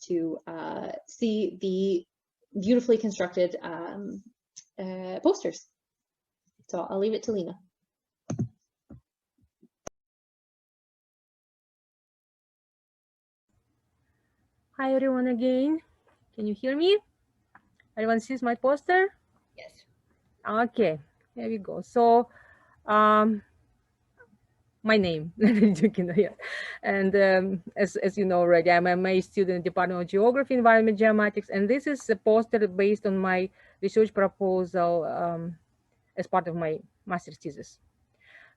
to see the beautifully constructed posters. So I'll leave it to Lena. Hi everyone again. Can you hear me? Everyone sees my poster? Yes. Okay, here we go. So my name, Dedyukina, yeah. And as you know already, I'm a MA student in the Department of Geography, Environment, Geomatics, and this is a poster based on my research proposal as part of my master's thesis.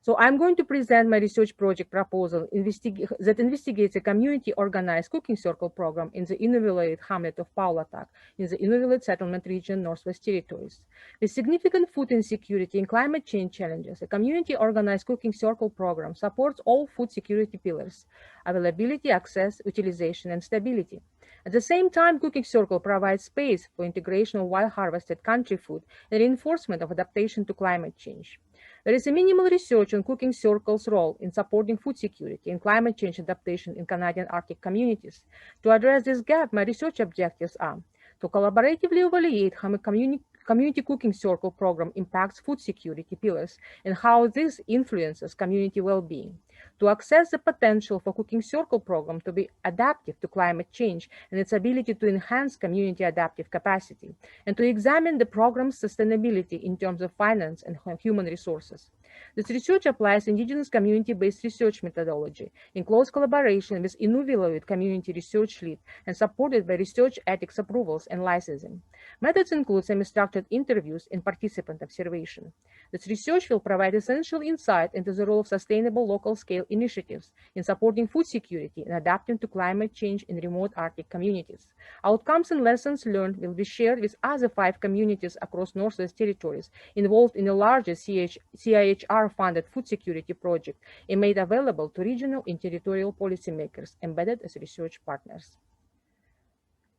So I'm going to present my research project proposal that investigates a community-organized cooking circle program in the Inuvialuit hamlet of Paulatak in the Inuvialuit settlement region, Northwest Territories. With significant food insecurity and climate change challenges, a community-organized cooking circle program supports all food security pillars: availability, access, utilization, and stability. At the same time, cooking circle provides space for integration of wild-harvested country food and reinforcement of adaptation to climate change. There is a minimal research on cooking circles' role in supporting food security and climate change adaptation in Canadian Arctic communities. To address this gap, my research objectives are to collaboratively evaluate how a community cooking circle program impacts food security pillars and how this influences community well-being, to assess the potential for cooking circle program to be adaptive to climate change and its ability to enhance community adaptive capacity, and to examine the program's sustainability in terms of finance and human resources. This research applies Indigenous community-based research methodology in close collaboration with Inuvialuit community research lead and supported by research ethics approvals and licensing. Methods include semi-structured interviews and participant observation. This research will provide essential insight into the role of sustainable local-scale initiatives in supporting food security and adapting to climate change in remote Arctic communities. Outcomes and lessons learned will be shared with other 5 communities across Northwest Territories involved in a larger CIHR-funded food security project and made available to regional and territorial policymakers embedded as research partners.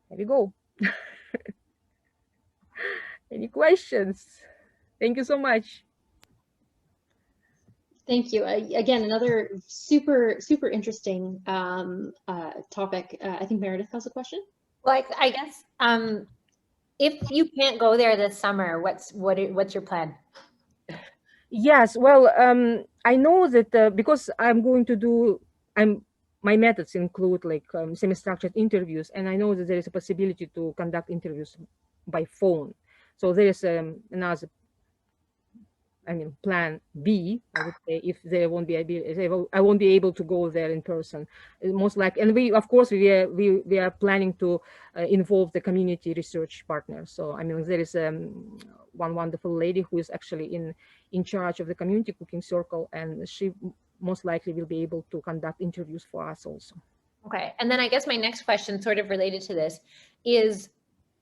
There we go. Any questions? Thank you so much. Thank you. Again, another super interesting topic. I think Meredith has a question. Well, I guess if you can't go there this summer, what's your plan? Yes, well, I know that because I'm going to do, my methods include like semi-structured interviews, and I know that there is a possibility to conduct interviews by phone. So there is another, plan B, I would say, if they won't be able, I won't be able to go there in person, most likely. And we, of course, we are planning to involve the community research partners. So there is one wonderful lady who is actually in charge of the community cooking circle, and she most likely will be able to conduct interviews for us also. Okay, and then I guess my next question, sort of related to this, is,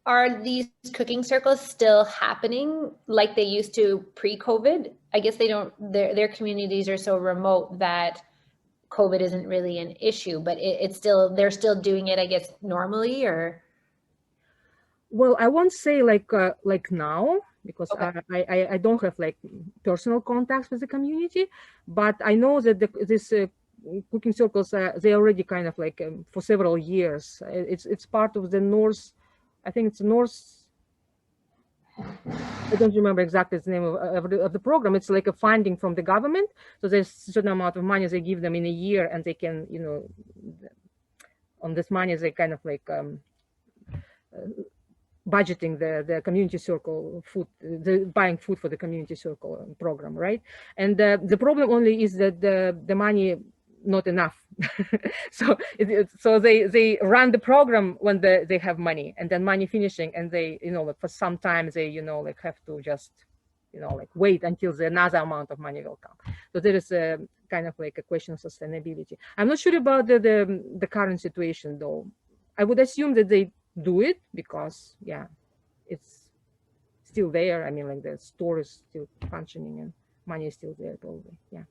are these cooking circles still happening like they used to pre-COVID? I guess they don't, their communities are so remote that COVID isn't really an issue, but it's still, they're still doing it, I guess, normally, or? Well, I won't say like now, because okay. I don't have like personal contacts with the community, but I know that this cooking circles, they already kind of like for several years. It's part of the North, I think it's North, I don't remember exactly the name of the program. It's like a funding from the government. So there's a certain amount of money they give them in a year, and they can, on this money, they kind of like budgeting the community circle food, buying food for the community circle program, right? And the problem only is that the money not enough. So they run the program when they have money, and then money finishing, and they like for some time they like have to just like wait until another amount of money will come. So there is a kind of like a question of sustainability. I'm not sure about the current situation though. I would assume that they do it because it's still there. Like the store is still functioning and money is still there probably. Yeah.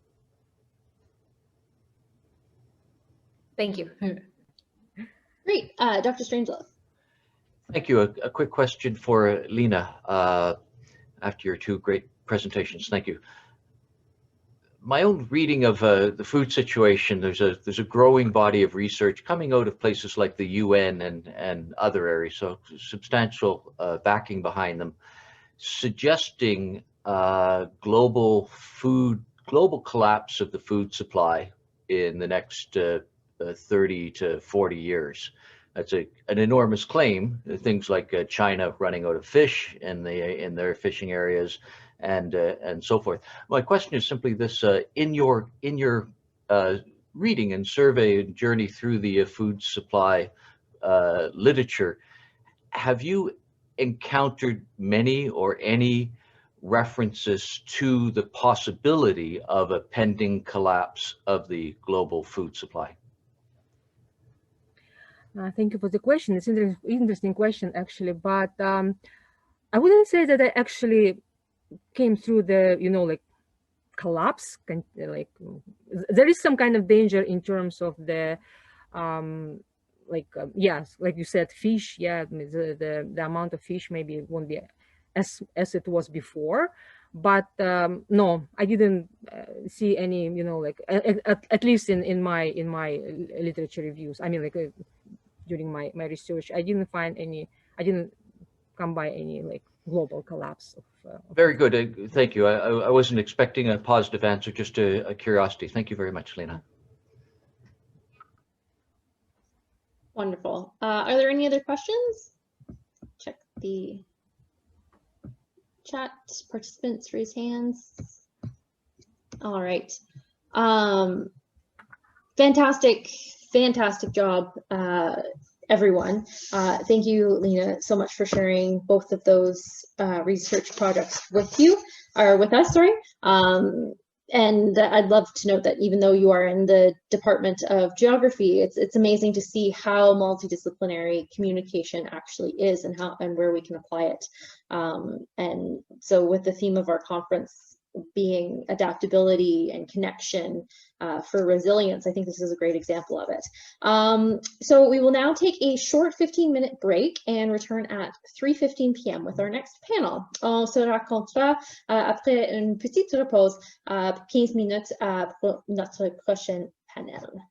Thank you. Great. Dr. Strangelove. Thank you. A quick question for Lena after your 2 great presentations. Thank you. my own reading of the food situation, there's a growing body of research coming out of places like the UN and other areas, so substantial backing behind them, suggesting global collapse of the food supply in the next 30 to 40 years. That's an enormous claim. Things like China running out of fish in their fishing areas, and so forth. My question is simply this: in your reading and survey and journey through the food supply literature, have you encountered many or any references to the possibility of a pending collapse of the global food supply? Thank you for the question. It's an interesting question, actually, but I wouldn't say that I actually came through the, like collapse. Like there is some kind of danger in terms of the, yes, like you said, fish. Yeah, the amount of fish maybe won't be as it was before. But no, I didn't see any, like at least in my literature reviews. I mean, like during my research, I didn't find any. I didn't come by any like global collapse of very good. Thank you. I wasn't expecting a positive answer, just a curiosity. Thank you very much, Lena. Wonderful. Are there any other questions? Check the chat. Participants raise hands. All right. Fantastic job, everyone. Thank you, Lena, so much for sharing both of those research projects with us, sorry. And I'd love to note that even though you are in the Department of Geography, it's amazing to see how multidisciplinary communication actually is and where we can apply it. And so with the theme of our conference being adaptability and connection for resilience, I think this is a great example of it. So we will now take a short 15-minute break and return at 3:15 p.m. with our next panel. On se rencontrera après une petite repause, 15 minutes pour notre prochain panel.